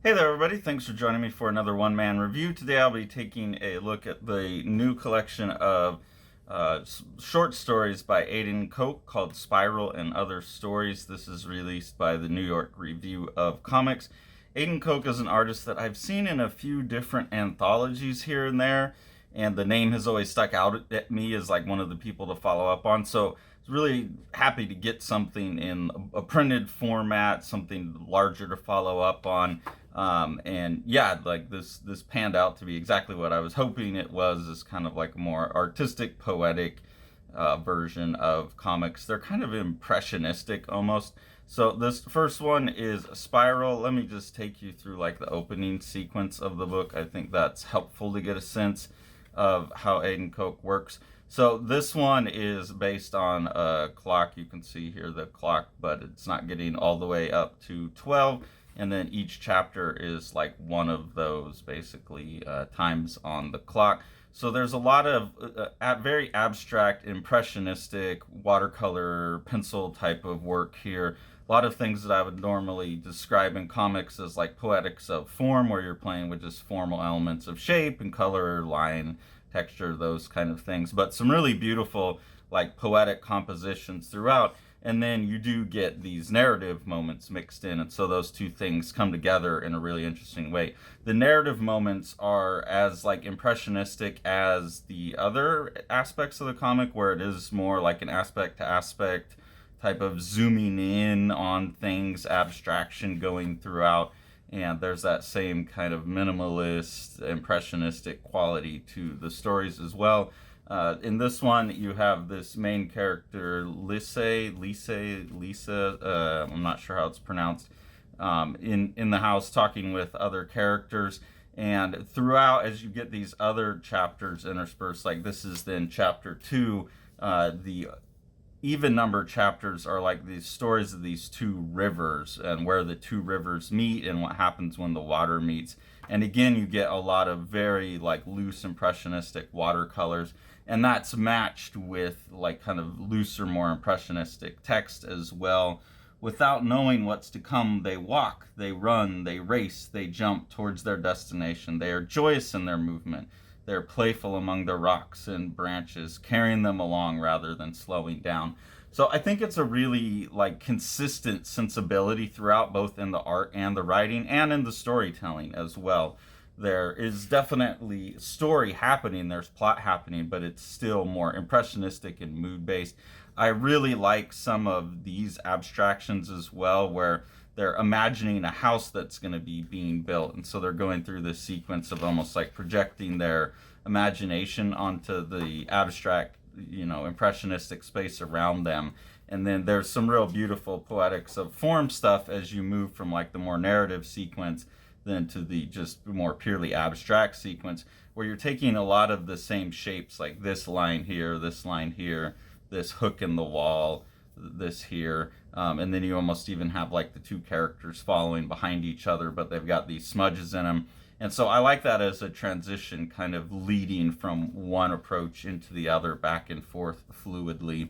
Hey there, everybody. Thanks for joining me for another one-man review. Today I'll be taking a look at the new collection of short stories by Aidan Koch called Spiral and Other Stories. This is released by the New York Review of Comics. Aidan Koch is an artist that I've seen in a few different anthologies here and there, and the name has always stuck out at me as like one of the people to follow up on. So I was really happy to get something in a printed format, something larger to follow up on. And yeah, like this panned out to be exactly what I was hoping it was. Is kind of like a more artistic, poetic version of comics. They're kind of impressionistic almost. So this first one is Spiral. Let me just take you through like the opening sequence of the book. I think that's helpful to get a sense of how Aidan Koch works. So this one is based on a clock. You can see here the clock, but it's not getting all the way up to 12. And then each chapter is like one of those basically times on the clock. So there's a lot of very abstract, impressionistic, watercolor, pencil type of work here. A lot of things that I would normally describe in comics as like poetics of form, where you're playing with just formal elements of shape and color, line, texture, those kind of things. But some really beautiful, like poetic compositions throughout. And then you do get these narrative moments mixed in, and so those two things come together in a really interesting way. The narrative moments are as like impressionistic as the other aspects of the comic, where it is more like an aspect to aspect type of zooming in on things, abstraction going throughout, and there's that same kind of minimalist, impressionistic quality to the stories as well. In this one, you have this main character, Lisa. I'm not sure how it's pronounced. In the house, talking with other characters, and throughout, as you get these other chapters interspersed, like this is then chapter 2. The even number chapters are like these stories of these two rivers and where the two rivers meet and what happens when the water meets. And again, you get a lot of very like loose impressionistic watercolors, and that's matched with like kind of looser, more impressionistic text as well. Without knowing what's to come, they walk, they run, they race, they jump towards their destination. They are joyous in their movement. They're playful among the rocks and branches, carrying them along rather than slowing down. So I think it's a really like consistent sensibility throughout, both in the art and the writing and in the storytelling as well. There is definitely story happening, there's plot happening, but it's still more impressionistic and mood based. I really like some of these abstractions as well, where they're imagining a house that's going to be being built, and so they're going through this sequence of almost like projecting their imagination onto the abstract, impressionistic space around them. And then there's some real beautiful poetics of form stuff as you move from like the more narrative sequence then to the just more purely abstract sequence, where you're taking a lot of the same shapes, like this line here, this hook in the wall, this here, and then you almost even have like the two characters following behind each other, but they've got these smudges in them. And so I like that as a transition, kind of leading from one approach into the other, back and forth fluidly.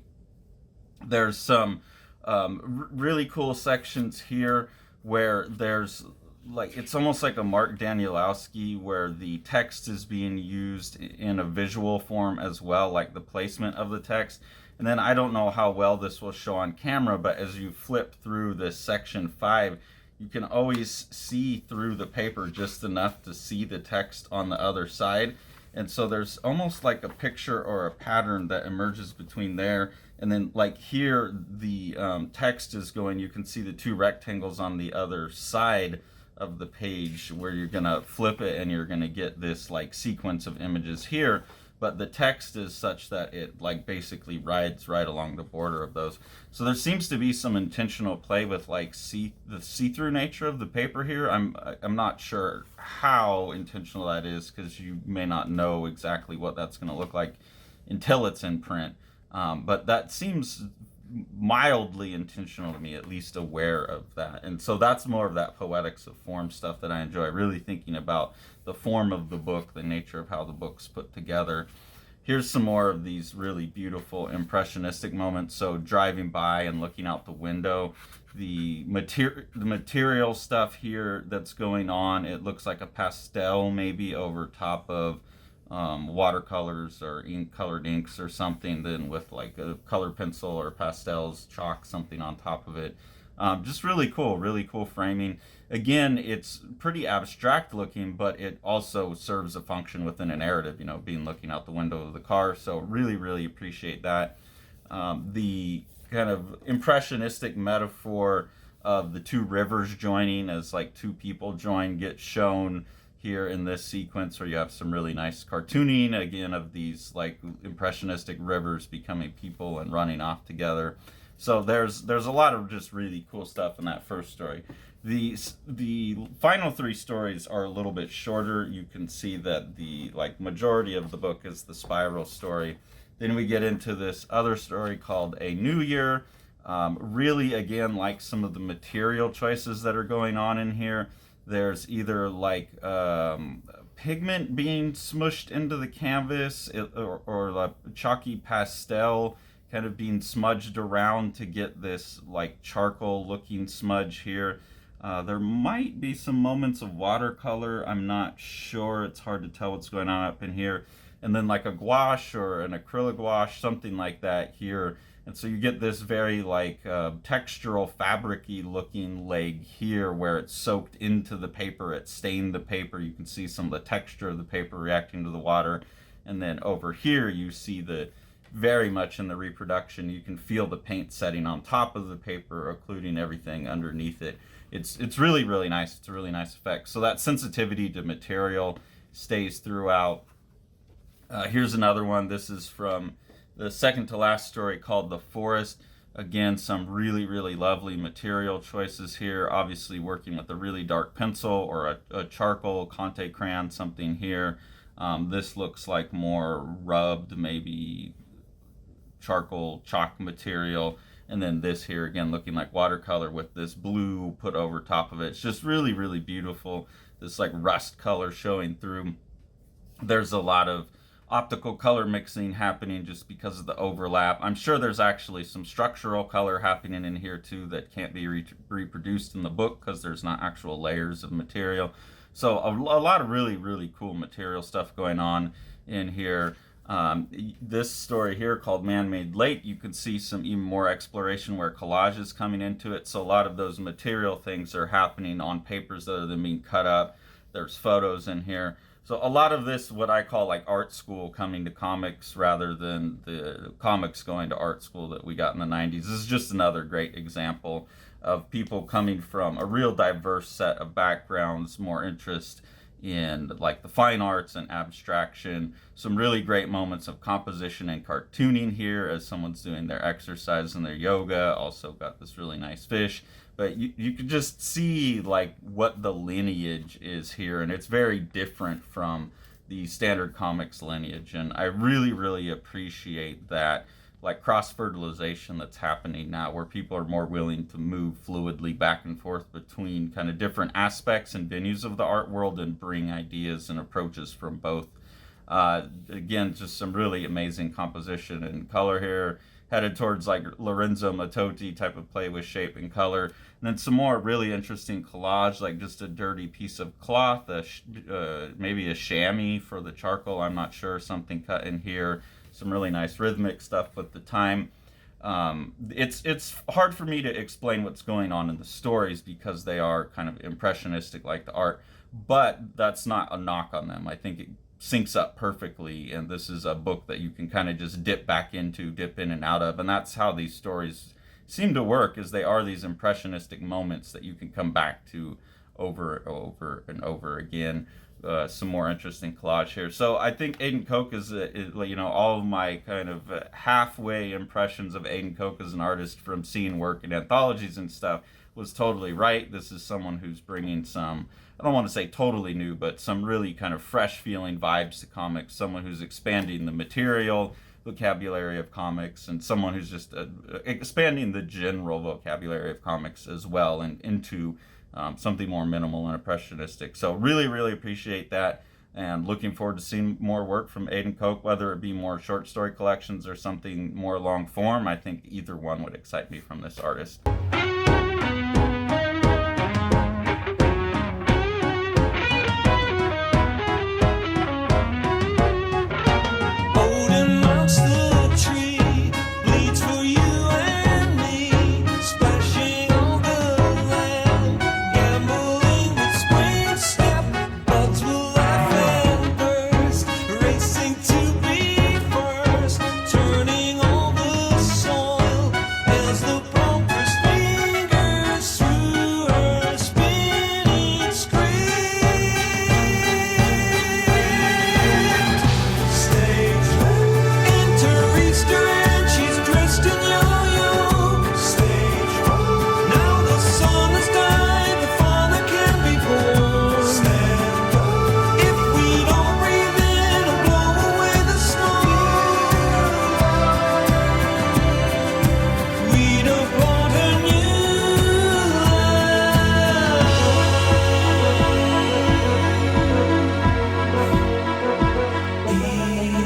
There's some really cool sections here where there's like, it's almost like a Mark Danielowski, where the text is being used in a visual form as well, like the placement of the text. And then I don't know how well this will show on camera, but as you flip through this section 5, you can always see through the paper just enough to see the text on the other side. And so there's almost like a picture or a pattern that emerges between there. And then like here, the text is going, you can see the two rectangles on the other side of the page, where you're gonna flip it and you're gonna get this like sequence of images here, but the text is such that it like basically rides right along the border of those. So there seems to be some intentional play with like the see-through nature of the paper here. I'm not sure how intentional that is, because you may not know exactly what that's going to look like until it's in print. But that seems mildly intentional to me, at least aware of that. And so that's more of that poetics of form stuff that I enjoy, really thinking about the form of the book, the nature of how the book's put together. here's some more of these really beautiful impressionistic moments. So driving by and looking out the window, the material stuff here that's going on, it looks like a pastel maybe over top of watercolors or colored inks or something, then with like a color pencil or pastels, chalk, something on top of it. Just really cool framing. Again, it's pretty abstract looking, but it also serves a function within a narrative, you know, being looking out the window of the car. So really appreciate that. The kind of impressionistic metaphor of the two rivers joining as like two people join gets shown here in this sequence, where you have some really nice cartooning again of these like impressionistic rivers becoming people and running off together. So there's a lot of just really cool stuff in that first story. The final three stories are a little bit shorter. You can see that the like majority of the book is the spiral story. Then we get into this other story called A New Year. Really, again, like some of the material choices that are going on in here. There's either like pigment being smushed into the canvas, or like chalky pastel kind of being smudged around to get this like charcoal looking smudge here. There might be some moments of watercolor. I'm not sure. It's hard to tell what's going on up in here. And then like a gouache or an acrylic gouache, something like that here. And so you get this very like textural, fabric-y looking leg here where it's soaked into the paper. It stained the paper. You can see some of the texture of the paper reacting to the water. And then over here you see the very much in the reproduction, you can feel the paint setting on top of the paper, including everything underneath it. It's really nice. It's a really nice effect. So that sensitivity to material stays throughout. Here's another one. This is from the second to last story called The Forest. Again, some really lovely material choices here. Obviously working with a really dark pencil or a charcoal Conte crayon, something here. This looks like more rubbed, maybe charcoal chalk material. And then this here again looking like watercolor with this blue put over top of it. It's just really beautiful. This like rust color showing through. There's a lot of optical color mixing happening just because of the overlap. I'm sure there's actually some structural color happening in here too that can't be reproduced in the book because there's not actual layers of material. So a lot of really cool material stuff going on in here. This story here called Man-Made Lake, you can see some even more exploration where collage is coming into it. So a lot of those material things are happening on papers that are then being cut up. There's photos in here. So a lot of this, what I call like art school coming to comics rather than the comics going to art school that we got in the 90s. This is just another great example of people coming from a real diverse set of backgrounds, more interest in like the fine arts and abstraction. Some really great moments of composition and cartooning here as someone's doing their exercise and their yoga. Also got this really nice fish. But you could just see like what the lineage is here, and it's very different from the standard comics lineage. And I really appreciate that like cross-fertilization that's happening now, where people are more willing to move fluidly back and forth between kind of different aspects and venues of the art world and bring ideas and approaches from both. Again, just some really amazing composition and color here, headed towards like Lorenzo Mattotti type of play with shape and color. And then some more really interesting collage, like just a dirty piece of cloth, maybe a chamois for the charcoal, I'm not sure, something cut in here. Some really nice rhythmic stuff with the time. It's hard for me to explain what's going on in the stories because they are kind of impressionistic like the art, but that's not a knock on them. I think it syncs up perfectly, and this is a book that you can kind of just dip in and out of, and that's how these stories seem to work, is they are these impressionistic moments that you can come back to over and over again. Some more interesting collage here. So I think Aidan Koch is all of my kind of halfway impressions of Aidan Koch as an artist from seeing work in anthologies and stuff was totally right. This is someone who's bringing some, I don't want to say totally new, but some really kind of fresh feeling vibes to comics, someone who's expanding the material vocabulary of comics, and someone who's just expanding the general vocabulary of comics as well and into something more minimal and impressionistic. So really appreciate that. and looking forward to seeing more work from Aidan Koch, whether it be more short story collections or something more long form. I think either one would excite me from this artist.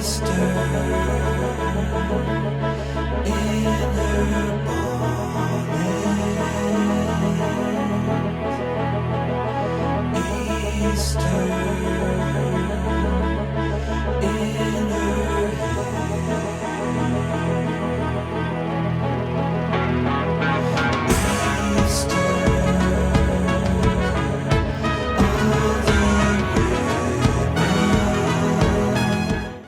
Easter.